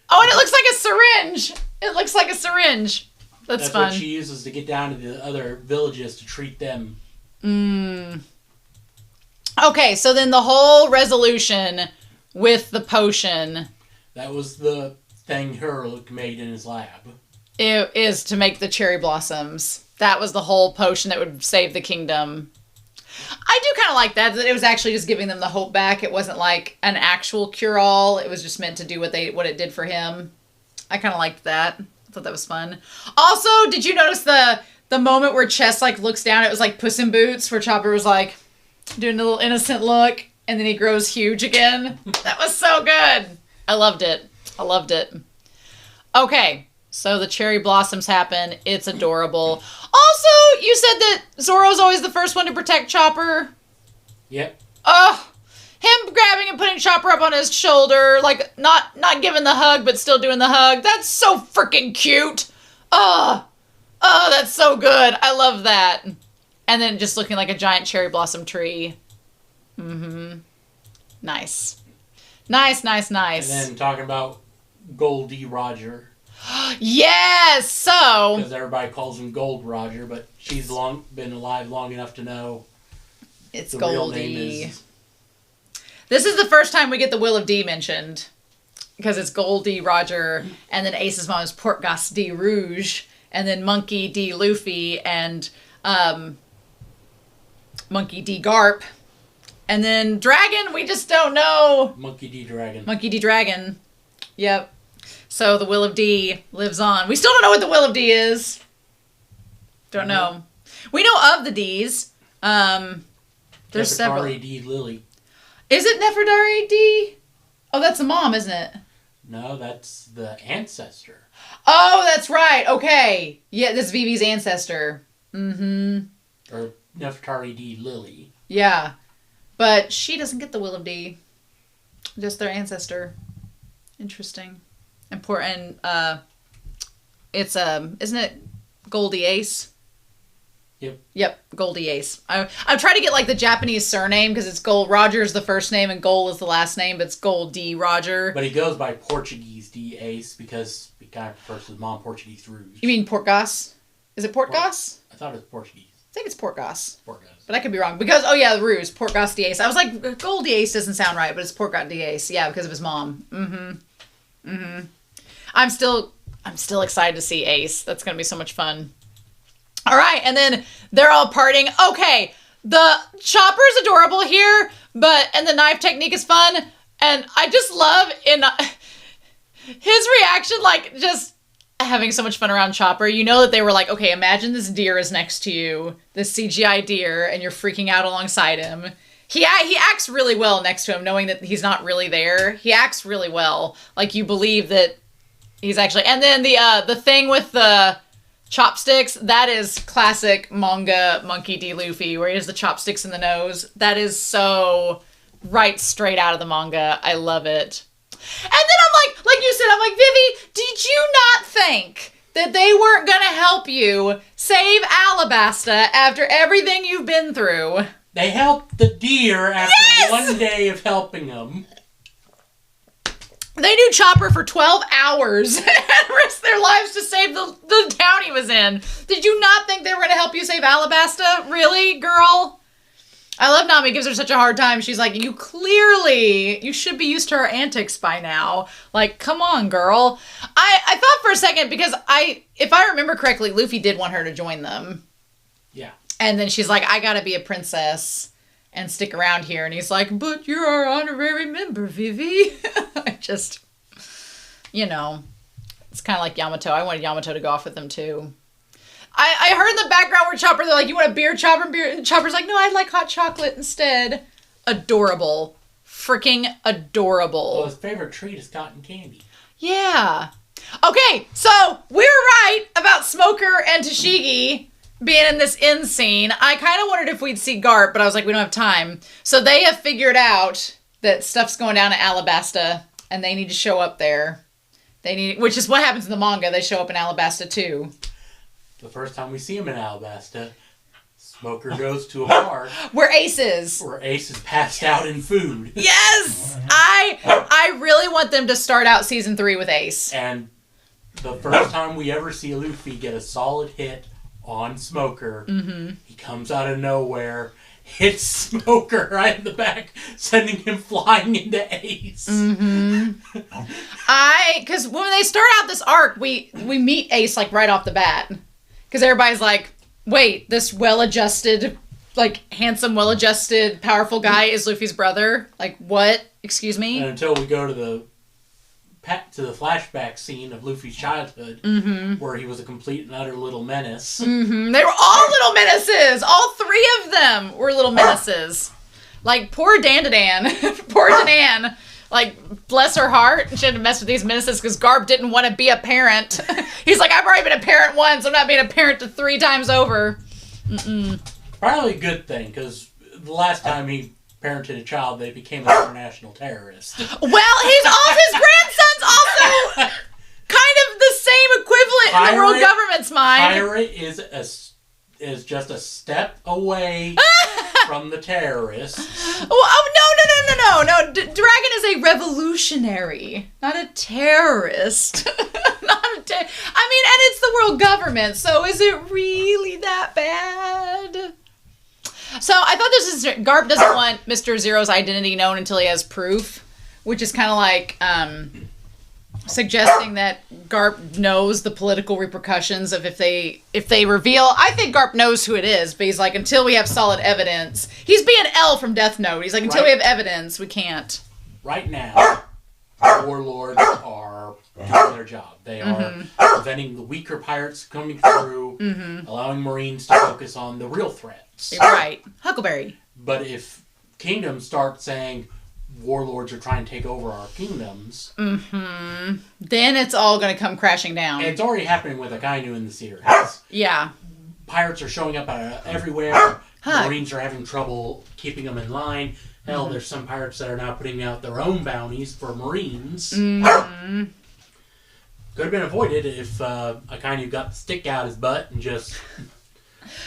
Oh, and it looks like a syringe. It looks like a syringe. That's fun. What she uses to get down to the other villages to treat them. Okay, so then the whole resolution with the potion. That was the thing Hurlook made in his lab. It is to make the cherry blossoms. That was the whole potion that would save the kingdom. I do kind of like that it was actually just giving them the hope back. It wasn't like an actual cure-all. It was just meant to do what it did for him. I kind of liked that. I thought that was fun. Also, did you notice the moment where Chess like looks down? It was like Puss in Boots, where Chopper was like doing a little innocent look, and then he grows huge again. That was so good. I loved it. Okay, so the cherry blossoms happen. It's adorable. Also, you said that Zoro's always the first one to protect Chopper. Yep. Him grabbing and putting Chopper up on his shoulder, like not giving the hug, but still doing the hug. That's so freaking cute. Oh, that's so good. I love that. And then just looking like a giant cherry blossom tree. Mm-hmm. Nice. Nice. And then talking about Goldie Roger. Yes, so... Because everybody calls him Gold Roger, but she's been alive long enough to know it's the Goldie. real name is... This is the first time we get the Will of D mentioned. Because it's Goldie Roger, and then Ace's mom is Portgas D Rouge, and then Monkey D Luffy, and Monkey D Garp. And then Dragon, we just don't know. Monkey D. Dragon. Monkey D. Dragon. Yep. So the Will of D lives on. We still don't know what the Will of D is. Don't know. We know of the D's. There's several. Nefertari D. Lily. Is it Nefertari D? Oh, that's the mom, isn't it? No, that's the ancestor. Oh, that's right. Okay. Yeah, this is Vivi's ancestor. Mm-hmm. Or Nefertari D. Lily. Yeah. But she doesn't get the Will of D. Just their ancestor. Interesting. Important. It's, isn't it Goldie Ace? Yep, Goldie Ace. I'm trying to get like the Japanese surname because it's Gold. Roger's the first name and Gold is the last name, but it's Gold D. Roger. But he goes by Portuguese D. Ace because he kind of prefers his mom Portuguese Rouge. You mean Portgas? Is it Portgas? I thought it was Portuguese. I think it's Portgas. Portgas. But I could be wrong. Because, oh yeah, the Rouge, Portgas D. Ace. I was like, Gold D. Ace doesn't sound right, but it's Portgas D. Ace. Yeah, because of his mom. Mm-hmm. Mm-hmm. I'm still excited to see Ace. That's going to be so much fun. All right, and then they're all partying. Okay, the Chopper's adorable here, and the knife technique is fun, and I just love his reaction, like, just having so much fun around Chopper. You know that they were like, okay, imagine this deer is next to you, this CGI deer, and you're freaking out alongside him. He acts really well next to him, knowing that he's not really there. He acts really well. Like, you believe that he's actually... And then the thing with the chopsticks, that is classic manga Monkey D. Luffy, where he has the chopsticks in the nose. That is so right straight out of the manga. I love it. And then I'm like you said, I'm like, Vivi, did you not think that they weren't going to help you save Alabasta after everything you've been through? They helped the deer after one day of helping them. They knew Chopper for 12 hours and risked their lives to save the town he was in. Did you not think they were going to help you save Alabasta? Really, girl? I love Nami. Gives her such a hard time. She's like, you should be used to her antics by now. Like, come on, girl. I thought for a second, because if I remember correctly, Luffy did want her to join them. Yeah. And then she's like, I gotta be a princess and stick around here. And he's like, but you're our honorary member, Vivi. I just, it's kind of like Yamato. I wanted Yamato to go off with them too. I heard in the background where Chopper, they're like, you want a beer, Chopper? And Chopper's like, no, I'd like hot chocolate instead. Adorable. Freaking adorable. Well, his favorite treat is cotton candy. Yeah. Okay, so we're right about Smoker and Tashigi being in this end scene. I kind of wondered if we'd see Garp, but I was like, we don't have time. So they have figured out that stuff's going down at Alabasta, and they need to show up there. Which is what happens in the manga. They show up in Alabasta too. The first time we see him in Alabasta, Smoker goes to a bar. Where Ace is. Where Ace is passed out in food. Yes! I really want them to start out season 3 with Ace. And the first time we ever see Luffy get a solid hit on Smoker, he comes out of nowhere, hits Smoker right in the back, sending him flying into Ace. Because when they start out this arc, we meet Ace like right off the bat. Because everybody's like, wait, this well-adjusted, like handsome, well-adjusted, powerful guy is Luffy's brother? Like, what? Excuse me? And until we go to the flashback scene of Luffy's childhood, where he was a complete and utter little menace. They were all little menaces! All 3 of them were little menaces. Like, poor Dandadan. Poor Danan. Like, bless her heart. She had to mess with these menaces because Garp didn't want to be a parent. He's like, I've already been a parent once. I'm not being a parent to 3 times over. Probably a good thing, because the last time he parented a child, they became an international terrorist. Well, his grandson's also kind of the same equivalent in the world government's mind. Pirate is just a step away from the terrorists. Oh, no. Dragon is a revolutionary, not a terrorist. And it's the world government, so is it really that bad? So I thought this is... Garp doesn't want Mr. Zero's identity known until he has proof, which is kind of like... suggesting that Garp knows the political repercussions of if they reveal. I think Garp knows who it is, but he's like, until we have solid evidence. He's being L from Death Note. He's like, until we have evidence, we can't. Right now, the warlords are doing their job. They are preventing the weaker pirates coming through, allowing Marines to focus on the real threats. Right. Huckleberry. But if kingdoms start saying warlords are trying to take over our kingdoms, then it's all going to come crashing down. And it's already happening with Akainu in the series. Yeah. Pirates are showing up everywhere. Marines are having trouble keeping them in line. Hell, there's some pirates that are now putting out their own bounties for Marines. Could have been avoided if Akainu got the stick out his butt and just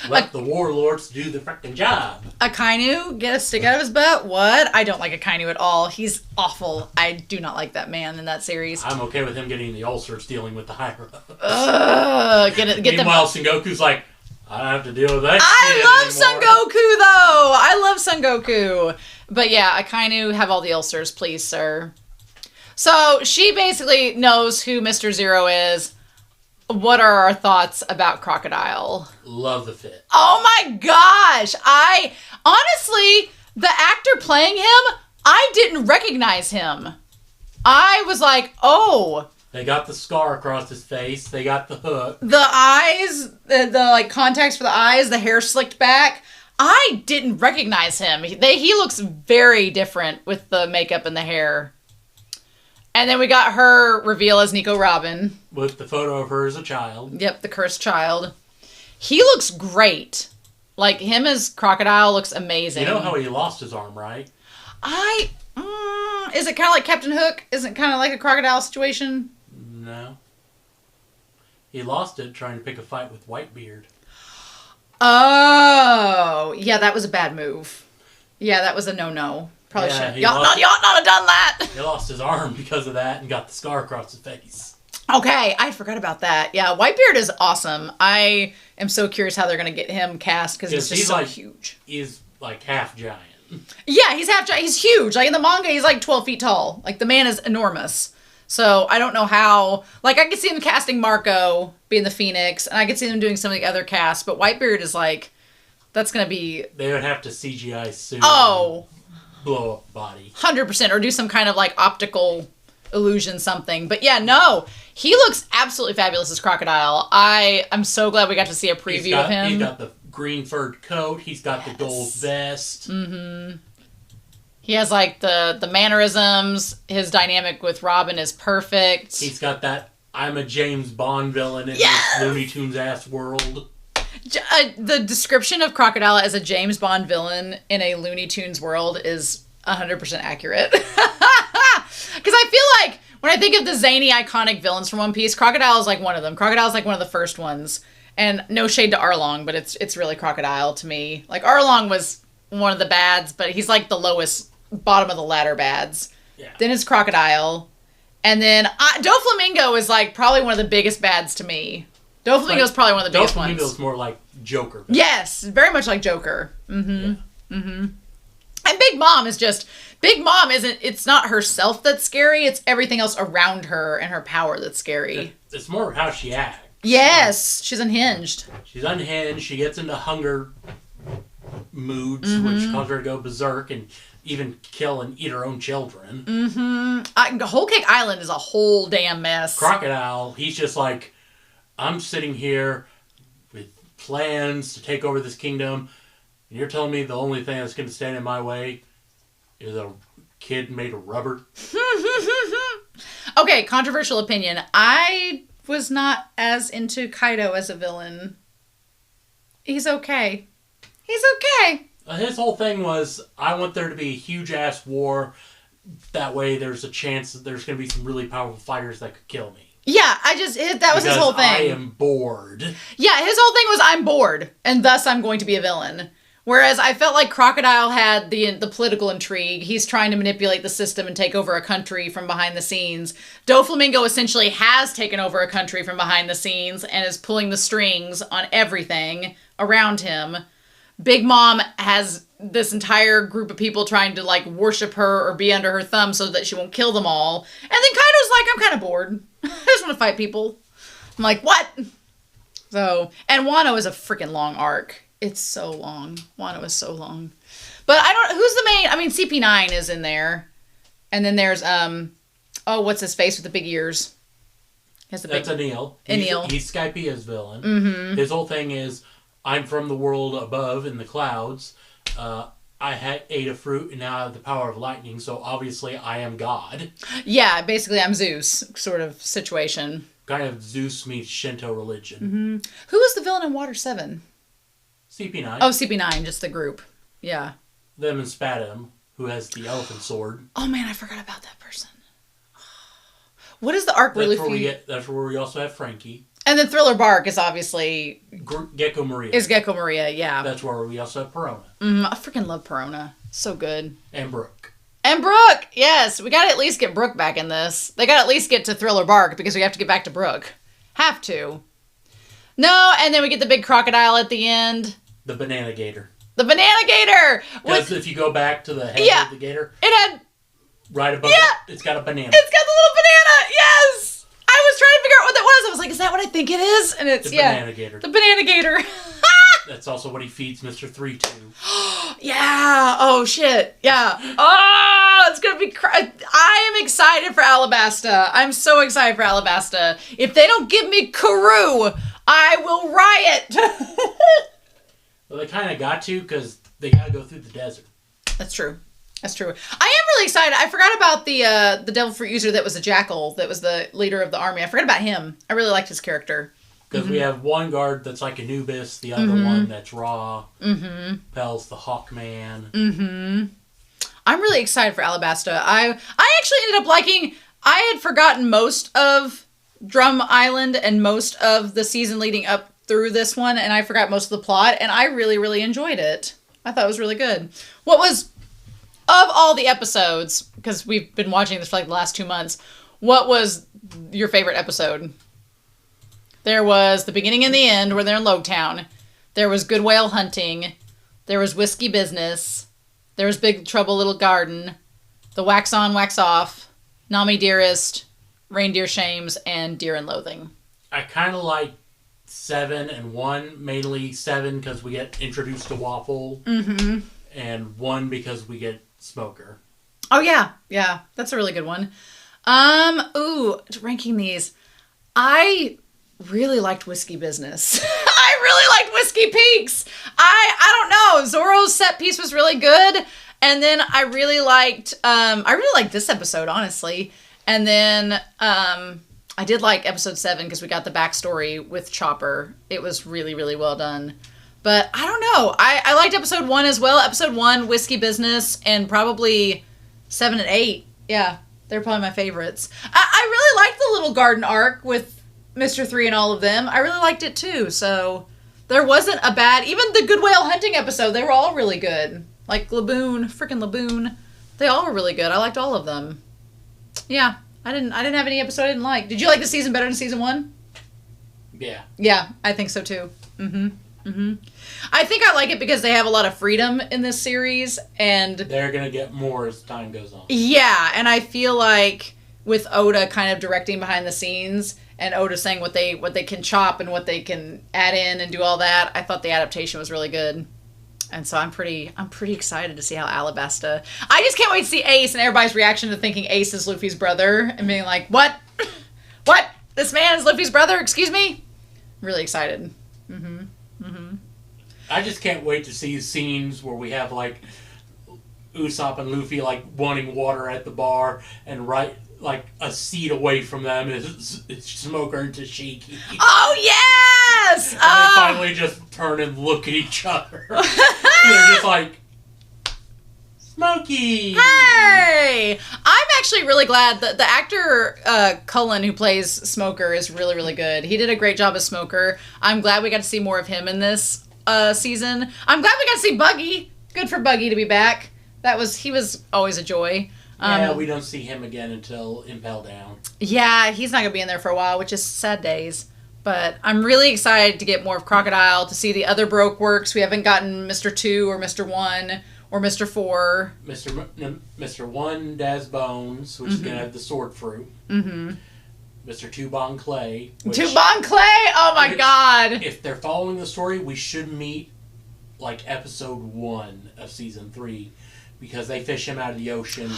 let the warlords do the frickin' job. Akainu get a stick out of his butt? What? I don't like Akainu at all. He's awful. I do not like that man in that series. I'm okay with him getting the ulcers dealing with the higher-ups. Meanwhile, Sengoku's like, I don't have to deal with that I love Son Goku, though. I love Son Goku. But yeah, Akainu, have all the ulcers, please, sir. So she basically knows who Mr. Zero is. What are our thoughts about Crocodile? Love the fit. Oh my gosh. Honestly, the actor playing him, I didn't recognize him. I was like, oh. They got the scar across his face. They got the hook. The eyes, the like contacts for the eyes, the hair slicked back. I didn't recognize him. He looks very different with the makeup and the hair. And then we got her reveal as Nico Robin. With the photo of her as a child. Yep, the cursed child. He looks great. Like, him as Crocodile looks amazing. You know how he lost his arm, right? Is it kind of like Captain Hook? Is it kind of like a crocodile situation? No. He lost it trying to pick a fight with Whitebeard. Oh. Yeah, that was a bad move. Yeah, that was a no-no. Probably shouldn't. You ought not have done that. He lost his arm because of that and got the scar across his face. Okay, I forgot about that. Yeah, Whitebeard is awesome. I am so curious how they're going to get him cast because he's just so huge. He's like half giant. Yeah, he's half giant. He's huge. Like in the manga, he's like 12 feet tall. Like the man is enormous. So I don't know how. Like I could see them casting Marco being the Phoenix, and I could see them doing some of the other casts. But Whitebeard is like, that's going to be. They would have to CGI soon. Oh. Blow up body. 100%, or do some kind of like optical illusion something. But yeah, no, he looks absolutely fabulous as Crocodile. I'm so glad we got to see a preview of him. He's got the green furred coat. He's got the gold vest. Mm-hmm. He has like the mannerisms. His dynamic with Robin is perfect. He's got that I'm a James Bond villain in this Looney Tunes ass world. The description of Crocodile as a James Bond villain in a Looney Tunes world is 100% accurate. Because I feel like when I think of the zany, iconic villains from One Piece, Crocodile is like one of them. Crocodile is like one of the first ones. And no shade to Arlong, but it's really Crocodile to me. Like Arlong was one of the bads, but he's like the lowest, bottom of the ladder bads. Yeah. Then it's Crocodile. And then Doflamingo is like probably one of the biggest bads to me. Doflamingo is probably one of the biggest ones. Doflamingo is more like Joker. Yes, very much like Joker. Mm-hmm. Yeah. Mm-hmm. And Big Mom it's not herself that's scary, it's everything else around her and her power that's scary. It's more how she acts. Yes, she's unhinged. She's unhinged, she gets into hunger moods, which cause her to go berserk and even kill and eat her own children. Mm-hmm. Whole Cake Island is a whole damn mess. Crocodile, he's just like, I'm sitting here with plans to take over this kingdom, and you're telling me the only thing that's going to stand in my way is a kid made of rubber? Okay, controversial opinion. I was not as into Kaido as a villain. He's okay. He's okay. His whole thing was, I want there to be a huge-ass war. That way there's a chance that there's going to be some really powerful fighters that could kill me. Yeah, that was his whole thing. I am bored. Yeah, his whole thing was I'm bored, and thus I'm going to be a villain. Whereas I felt like Crocodile had the political intrigue. He's trying to manipulate the system and take over a country from behind the scenes. Doflamingo essentially has taken over a country from behind the scenes and is pulling the strings on everything around him. Big Mom has this entire group of people trying to like worship her or be under her thumb so that she won't kill them all. And then Kaido's like, I'm kind of bored. I just want to fight people. I'm like, what? So, and Wano is a freaking long arc. It's so long. Wano is so long. But who's the main, I mean, CP9 is in there. And then there's, what's his face with the big ears? That's Anil. Anil. He's Skypia's villain. Mm-hmm. His whole thing is, I'm from the world above in the clouds. I ate a fruit and now I have the power of lightning, so obviously I am God. Yeah, basically I'm Zeus sort of situation. Kind of Zeus meets Shinto religion. Mm-hmm. Who is the villain in Water 7? CP9. Oh, CP9, just the group. Yeah. Them and Spatum, who has the elephant sword. Oh man, I forgot about that person. What is the arc where Luffy... That's where we also have Frankie. And then Thriller Bark is obviously... Gecko Maria. Is Gecko Maria, yeah. That's where we also have Perona. I freaking love Perona. So good. And Brooke. And Brooke! Yes, we gotta at least get Brooke back in this. They gotta at least get to Thriller Bark because we have to get back to Brooke. Have to. No, and then we get the big crocodile at the end. The Banana Gator. The Banana Gator! Because if you go back to the head of the gator... It had... Right above it, it's got a banana. It's got the little banana! Yes! I was trying to figure out what that was. I was like, is that what I think it is? And it's, the Banana Gator. The Banana Gator. That's also what he feeds Mr. 3 to. Yeah. Oh, shit. Yeah. Oh, it's going to be... I am excited for Alabasta. I'm so excited for Alabasta. If they don't give me Karoo, I will riot. Well, they kind of got to because they got to go through the desert. That's true. That's true. I am really excited. I forgot about the Devil Fruit user that was a jackal, that was the leader of the army. I forgot about him. I really liked his character. Because we have one guard that's like Anubis, the other one that's Ra. Mm-hmm. Pel's the Hawkman. Mm-hmm. I'm really excited for Alabasta. I actually ended up liking... I had forgotten most of Drum Island and most of the season leading up through this one, and I forgot most of the plot, and I really, really enjoyed it. I thought it was really good. What was... Of all the episodes, because we've been watching this for like the last 2 months, what was your favorite episode? There was the beginning and the end where they're in Logtown. There was Good Whale Hunting. There was Whiskey Business. There was Big Trouble Little Garden. The Wax On, Wax Off. Nami Dearest. Reindeer Shames. And Deer and Loathing. I kind of like 7 and 1. Mainly 7 because we get introduced to Waffle. Mm-hmm. And 1 because we get Smoker. Oh, yeah. Yeah, that's a really good one. Ranking these. I really liked Whiskey Business. I really liked Whiskey Peaks. I don't know. Zoro's set piece was really good. And then I really liked this episode, honestly. And then I did like episode 7 because we got the backstory with Chopper. It was really, really well done. But I don't know. I liked episode 1 as well. Episode 1, Whiskey Business, and probably 7 and 8. Yeah, they're probably my favorites. I really liked the little garden arc with Mr. 3 and all of them. I really liked it too. So there wasn't a bad... Even the Good Whale Hunting episode, they were all really good. Like Laboon, freaking Laboon. They all were really good. I liked all of them. Yeah, I didn't have any episode I didn't like. Did you like the season better than season 1? Yeah. Yeah, I think so too. Mm-hmm. Mm-hmm. I think I like it because they have a lot of freedom in this series, and they're gonna get more as time goes on. Yeah, and I feel like with Oda kind of directing behind the scenes and Oda saying what they can chop and what they can add in and do all that, I thought the adaptation was really good. And so I'm pretty excited to see how Alabasta... I just can't wait to see Ace and everybody's reaction to thinking Ace is Luffy's brother and being like, what? What? This man is Luffy's brother? Excuse me? I'm really excited. Mm-hmm. Mm-hmm. I just can't wait to see scenes where we have like Usopp and Luffy like wanting water at the bar, and right like a seat away from them is Smoker and Tashiki. Oh yes! And they finally just turn and look at each other. They're just like, Smokey! Hey! I'm actually really glad that the actor Cullen, who plays Smoker, is really, really good. He did a great job as Smoker. I'm glad we got to see more of him in this season. I'm glad we got to see Buggy. Good for Buggy to be back. He was always a joy. Yeah, we don't see him again until Impel Down. Yeah, he's not going to be in there for a while, which is sad days. But I'm really excited to get more of Crocodile, to see the other Broke Works. We haven't gotten Mr. 2 or Mr. 1 or Mr. 4. Mr. 1 Daz Bones, which is going to have the sword fruit. Mm-hmm. Mr. 2 Bon Clay. Bon Clay? Oh my god. If they're following the story, we should meet like episode 1 of season 3, because they fish him out of the ocean.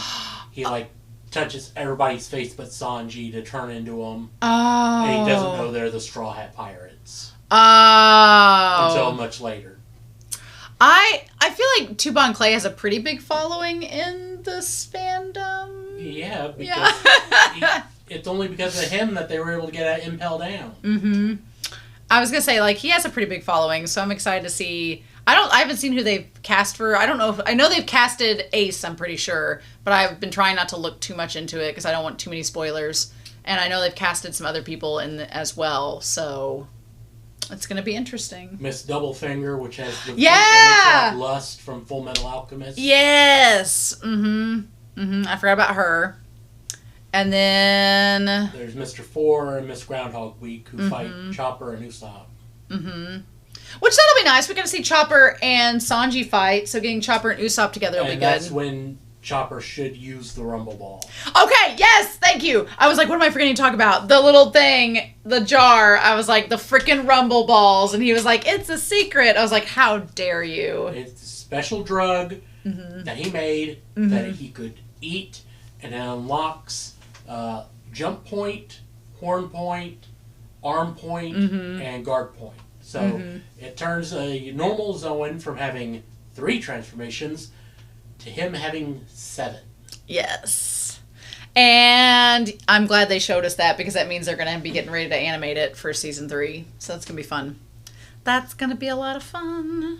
He like touches everybody's face but Sanji to turn into him. Oh. And he doesn't know they're the Straw Hat Pirates. Oh. Until much later. I feel like Bon Clay has a pretty big following in this fandom. Yeah, because it's only because of him that they were able to get Impel down. Mm-hmm. I was gonna say, like, he has a pretty big following, so I'm excited to see. I haven't seen who they've cast for. I don't know I know they've casted Ace, I'm pretty sure, but I've been trying not to look too much into it because I don't want too many spoilers. And I know they've casted some other people as well, so it's gonna be interesting. Miss Doublefinger, which has the yeah Lust from Full Metal Alchemist. Yes. I forgot about her. And then there's Mr. 4 and Miss Groundhog Week, who fight Chopper and Usopp. Which that'll be nice. We're going to see Chopper and Sanji fight, so getting Chopper and Usopp together will be good. And that's when Chopper should use the Rumble Ball. Okay, yes, thank you. I was like, what am I forgetting to talk about? The little thing, the jar. I was like, the freaking Rumble Balls. And he was like, it's a secret. I was like, how dare you? It's a special drug that he made that he could eat, and it unlocks jump point, horn point, arm point, and guard point. So it turns a normal Zoan from having 3 transformations to him having 7. Yes. And I'm glad they showed us that, because that means they're going to be getting ready to animate it for season 3. So that's going to be fun. That's going to be a lot of fun.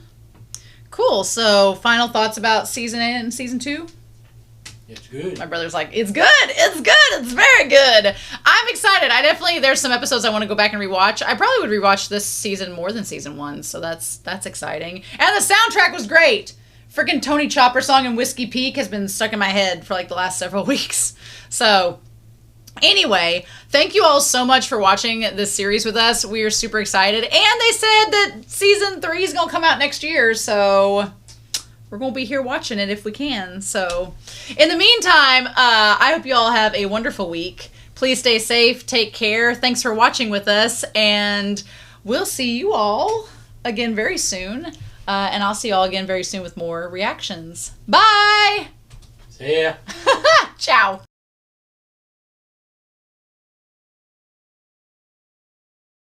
Cool. So final thoughts about season 8 and season 2? It's good. My brother's like, it's good. It's good. It's very good. I'm excited. There's some episodes I want to go back and rewatch. I probably would rewatch this season more than season 1. So that's exciting. And the soundtrack was great. Freaking Tony Chopper song in Whiskey Peak has been stuck in my head for like the last several weeks. So anyway, thank you all so much for watching this series with us. We are super excited. And they said that season 3 is going to come out next year. So we're going to be here watching it if we can. So in the meantime, I hope you all have a wonderful week. Please stay safe. Take care. Thanks for watching with us. And we'll see you all again very soon. And I'll see you all again very soon with more reactions. Bye! See ya. Ciao.